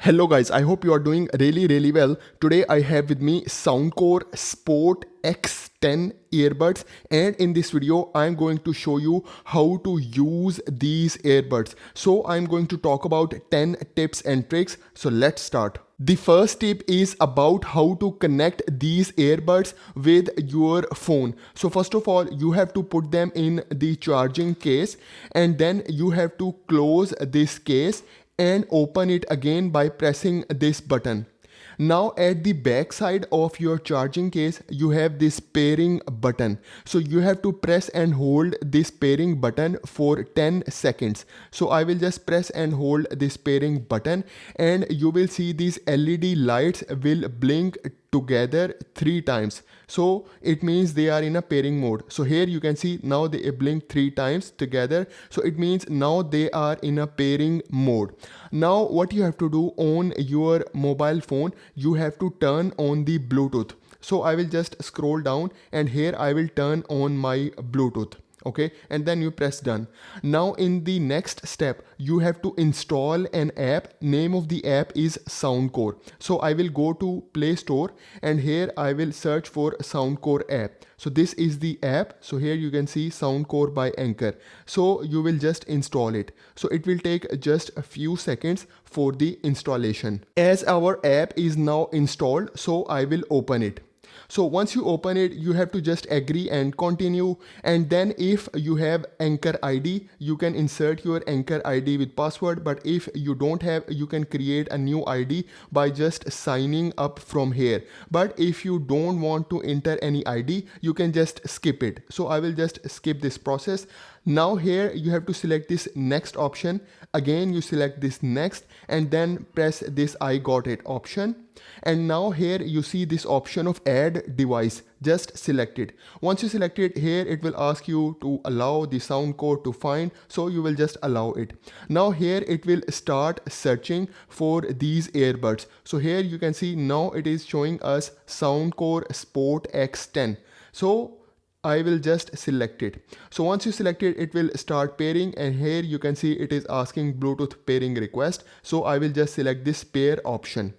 Hello guys, I hope you are doing really well. Today I have with me Soundcore Sport X10 earbuds, and in this video I'm going to show you how to use these earbuds. So I'm going to talk about 10 tips and tricks. So let's start. The first tip is about how to connect these earbuds with your phone. So first of all, you have to put them in the charging case, and then you have to close this case and open it again by pressing this button. Now at the back side of your charging case, you have this pairing button. So you have to press and hold this pairing button for 10 seconds. So I will just press and hold this pairing button, and you will see these LED lights will blink together 3 times. So it means they are in a pairing mode. So here you can see now they blink 3 times together. So it means now they are in a pairing mode. Now what you have to do on your mobile phone, you have to turn on the Bluetooth. So I will just scroll down, and here I will turn on my Bluetooth. Okay, and then you press done. Now in the next step, you have to install an app. Name of the app is Soundcore. So I will go to Play Store, and here I will search for Soundcore app. So this is the app. So here you can see Soundcore by Anchor. So you will just install it. So it will take just a few seconds for the installation. As our app is now installed, so I will open it. So once you open it, you have to just agree and continue. And then if you have Anchor ID, you can insert your Anchor ID with password. But if you don't have, you can create a new ID by just signing up from here. But if you don't want to enter any ID, you can just skip it. So I will just skip this process. Now here you have to select this next option. Again, you select this next, and then press this I got it option. And now here you see this option of add device. Just select it. Once you select it, here it will ask you to allow the Soundcore to find. So you will just allow it. Now here it will start searching for these earbuds. So here you can see now it is showing us Soundcore Sport X10. So I will just select it. So once you select it, it will start pairing, and here you can see it is asking Bluetooth pairing request. So I will just select this pair option.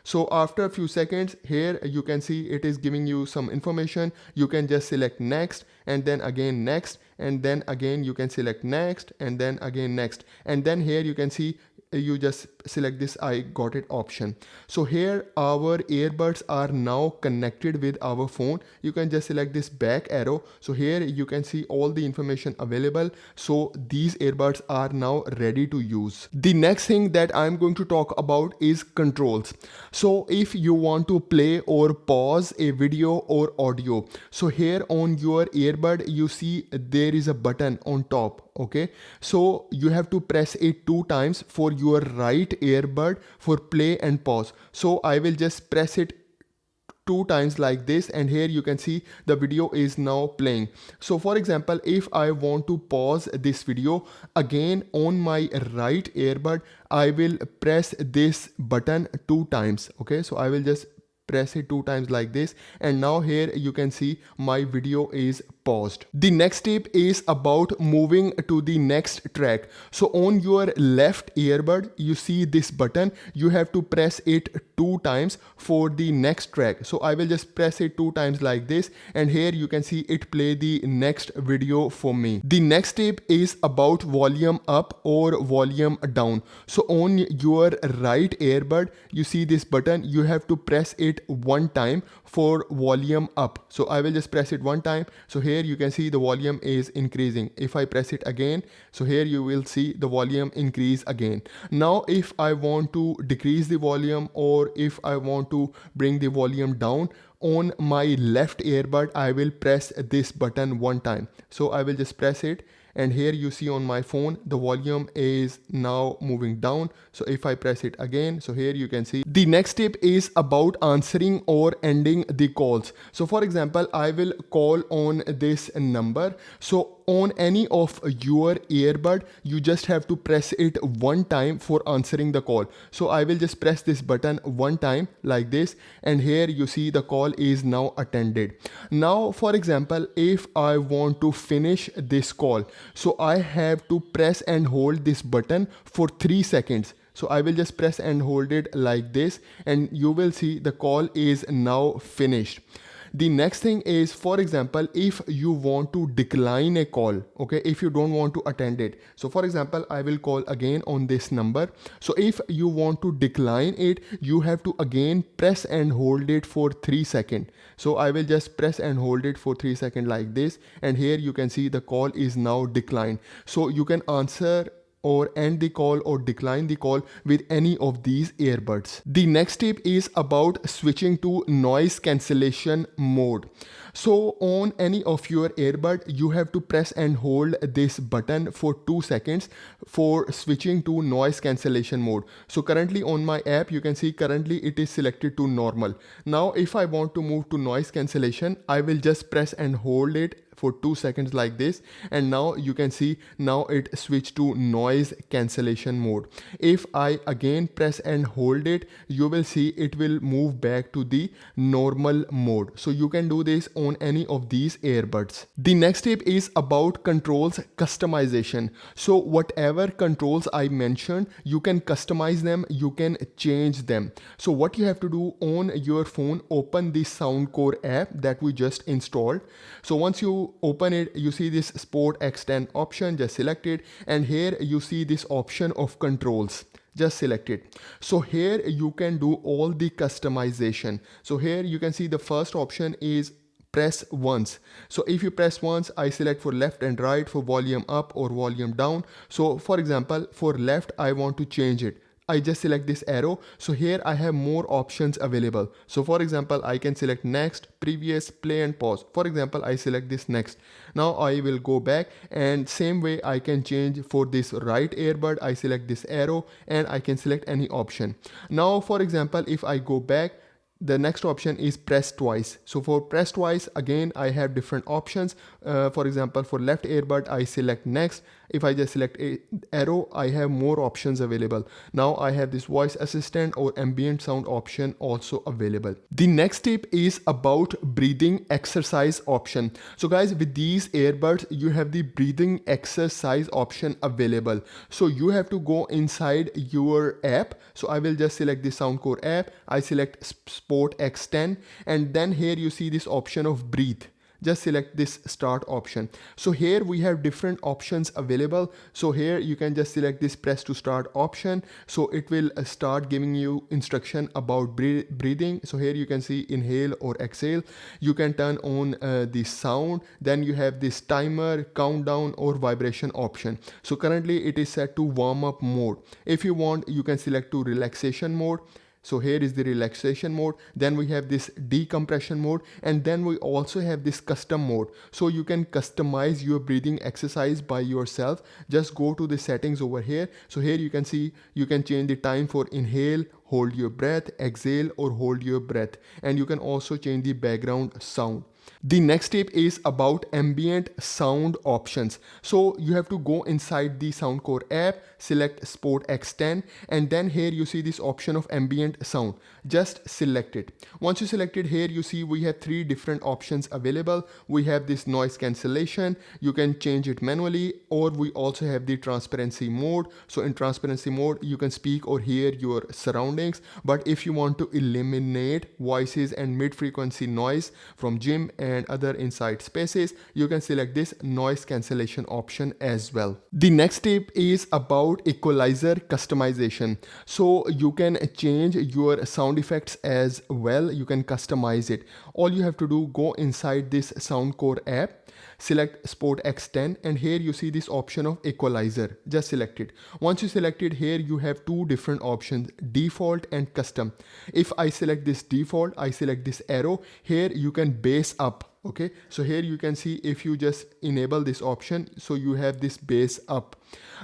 So after a few seconds, here you can see it is giving you some information. You can just select next, and then again next, and then again you can select next, and then again next. And then here you can see you just select this I got it option. So here our earbuds are now connected with our phone. You can just select this back arrow. So here you can see all the information available. So these earbuds are now ready to use. The next thing that I'm going to talk about is controls. So if you want to play or pause a video or audio, so here on your earbud you see there is a button on top. Okay, so you have to press it 2 times for your right earbud for play and pause. So I will just press it 2 times like this, and here you can see the video is now playing. So for example, if I want to pause this video again on my right earbud, I will press this button 2 times. Okay, so I will just press it 2 times like this, and now here you can see my video is paused. The next tip is about moving to the next track. So on your left earbud, you see this button. You have to press it 2 times for the next track. So I will just press it 2 times like this, and here you can see it play the next video for me. The next tip is about volume up or volume down. So on your right earbud, you see this button. You have to press it 1 time for volume up. So I will just press it 1 time. So here you can see the volume is increasing. If I press it again, so here you will see the volume increase again. Now if I want to decrease the volume, or if I want to bring the volume down, on my left earbud I will press this button 1 time. So I will just press it, and here you see on my phone the volume is now moving down. So if I press it again, so here you can see. The next tip is about answering or ending the calls. So for example, I will call on this number. So on any of your earbud, you just have to press it 1 time for answering the call. So I will just press this button 1 time like this, and here you see the call is now attended. Now for example, if I want to finish this call, so I have to press and hold this button for 3 seconds. So I will just press and hold it like this, and you will see the call is now finished. The next thing is, for example, if you want to decline a call, okay, if you don't want to attend it. So for example, I will call again on this number. So if you want to decline it, you have to again press and hold it for 3 seconds. So I will just press and hold it for 3 seconds like this, and here you can see the call is now declined. So you can answer or end the call or decline the call with any of these earbuds. The next tip is about switching to noise cancellation mode. So on any of your earbud, you have to press and hold this button for 2 seconds for switching to noise cancellation mode. So currently on my app, you can see currently it is selected to normal. Now if I want to move to noise cancellation, I will just press and hold it for 2 seconds like this, and now you can see now it switched to noise cancellation mode. If I again press and hold it, you will see it will move back to the normal mode. So you can do this on any of these earbuds. The next tip is about controls customization. So whatever controls I mentioned, you can customize them, you can change them. So what you have to do on your phone, open the Soundcore app that we just installed. So once you open it, you see this Sport X10 option, just select it, and here you see this option of controls, just select it. So here you can do all the customization. So here you can see the first option is press once. So if you press once, I select for left and right, for volume up or volume down. So for example, for left, I want to change it. I just select this arrow. So here I have more options available. So for example, I can select next, previous, play and pause. For example, I select this next. Now I will go back, and same way I can change for this right earbud. I select this arrow and I can select any option. Now for example, if I go back, the next option is press twice. So for press twice, again I have different options. For example, for left earbud, I select next. If I just select a arrow, I have more options available. Now I have this voice assistant or ambient sound option also available. The next tip is about breathing exercise option. So guys, with these earbuds, you have the breathing exercise option available. So you have to go inside your app. So I will just select the Soundcore app. I select Sport X10, and then here you see this option of breathe. Just select this start option. So here we have different options available. So here you can just select this press to start option. So it will start giving you instruction about breathing. So here you can see inhale or exhale. You can turn on the sound. Then you have this timer, countdown or vibration option. So currently it is set to warm up mode. If you want, you can select to relaxation mode. So here is the relaxation mode. Then we have this decompression mode, and then we also have this custom mode. So you can customize your breathing exercise by yourself. Just go to the settings over here. So here you can see you can change the time for inhale, hold your breath, exhale or hold your breath, and you can also change the background sound. The next tip is about ambient sound options. So you have to go inside the Soundcore app, select Sport X10, and then here you see this option of ambient sound. Just select it. Once you select it, here you see we have 3 different options available. We have this noise cancellation. You can change it manually, or we also have the transparency mode. So in transparency mode, you can speak or hear your surroundings. But if you want to eliminate voices and mid-frequency noise from gym and other inside spaces, you can select this noise cancellation option as well. The next tip is about equalizer customization. So you can change your sound effects as well. You can customize it. All you have to do, go inside this Soundcore app, select Sport X10, and here you see this option of equalizer. Just select it. Once you select it, here you have 2 different options, default and custom. If I select this default, I select this arrow. Here you can bass up. Okay, so here you can see if you just enable this option, so you have this bass up.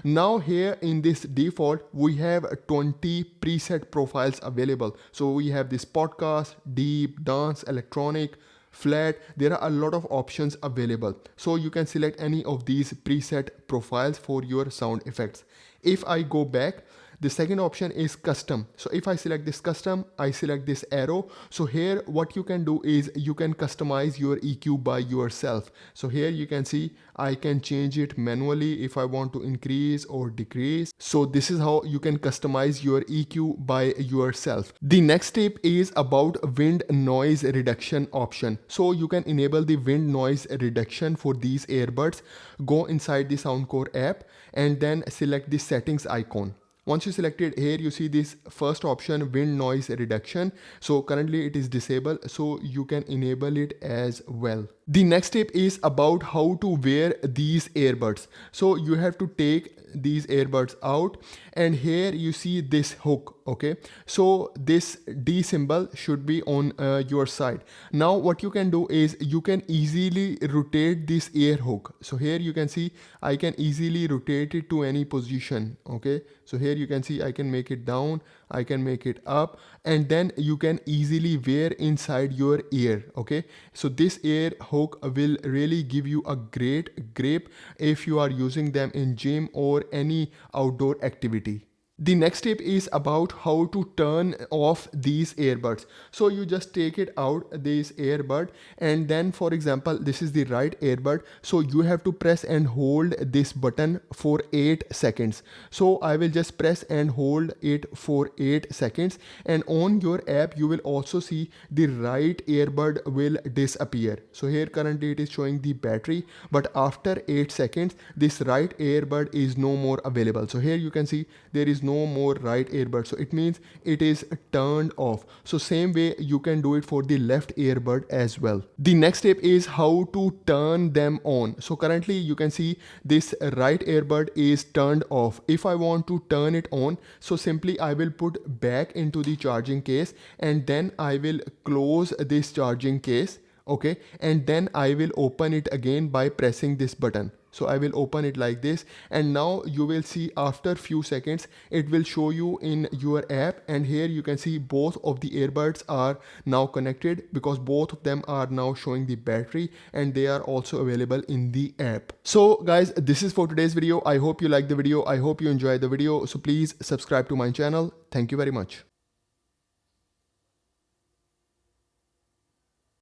Now here in this default, we have 20 preset profiles available. So we have this podcast, deep, dance, electronic, flat. There are a lot of options available. So you can select any of these preset profiles for your sound effects. If I go back, The second option is custom. So if I select this custom, I select this arrow. So here what you can do is you can customize your EQ by yourself. So here you can see I can change it manually if I want to increase or decrease. So this is how you can customize your EQ by yourself. The next step is about wind noise reduction option. So you can enable the wind noise reduction for these earbuds. Go inside the Soundcore app and then select the settings icon. Once you select it, here you see this first option, wind noise reduction. So currently it is disabled, so you can enable it as well. The next step is about how to wear these earbuds. So you have to take these earbuds out, and here you see this hook. Okay, so this D symbol should be on your side. Now what you can do is you can easily rotate this ear hook. So here you can see I can easily rotate it to any position. Okay, so here you can see I can make it down, I can make it up, and then you can easily wear inside your ear. Okay, so this ear hook will really give you a great grip if you are using them in gym or any outdoor activity. The next step is about how to turn off these earbuds. So you just take it out, this earbud, and then for example this is the right earbud, so you have to press and hold this button for 8 seconds. So I will just press and hold it for 8 seconds, and on your app you will also see the right earbud will disappear. So here currently it is showing the battery, but after 8 seconds this right earbud is no more available. So here you can see there is no more right earbud, so it means it is turned off. So same way you can do it for the left earbud as well. The next step is how to turn them on. So currently you can see this right earbud is turned off. If I want to turn it on, so simply I will put back into the charging case, and then I will close this charging case. Okay, and then I will open it again by pressing this button. So I will open it like this, and now you will see after few seconds it will show you in your app, and here you can see both of the earbuds are now connected because both of them are now showing the battery, and they are also available in the app. So guys, this is for today's video. I hope you like the video. I hope you enjoyed the video. So please subscribe to my channel. Thank you very much.